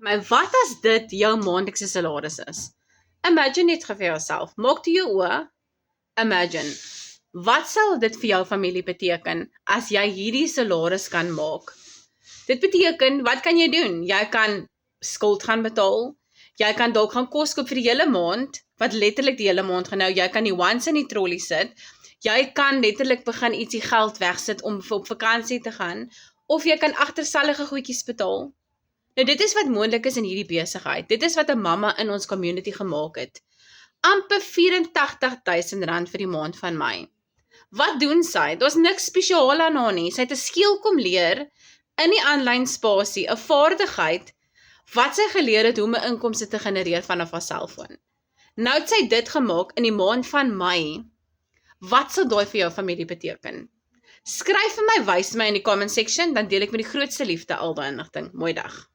Maar wat as dit jou maandelikse salaris is? Imagine net vir jouself, maak toe jou oë, imagine, wat sal dit vir jou familie beteken as jy hierdie salaris kan maak? Dit beteken, wat kan jy doen? Jy kan skuld gaan betaal, jy kan dalk gaan kos koop vir die hele maand, wat letterlik die hele maand gaan nou, jy kan die ones in die trolley sit, jy kan letterlik begin ietsie geld wegsit om op vakansie te gaan, of jy kan agterstallige goedjies betaal. Nou dit is wat moontlik is in hierdie besigheid. Dit is wat 'n mamma in ons community gemaak het. Amper R84,000 vir die maand van my. Wat doen sy? Daar's niks spesiaal aan haar nie. Sy het 'n skill kom leer in die aanlyn spasie, 'n vaardigheid wat sy geleer het hoe om 'n inkomste te genereer vanaf haar selfoon. Nou het sy dit gemaak in die maand van Mei. Wat sal daai vir jou familie beteken? Skryf vir my, wys my in die comment section, dan deel ek met die grootste liefde al daai inligting. Mooi dag.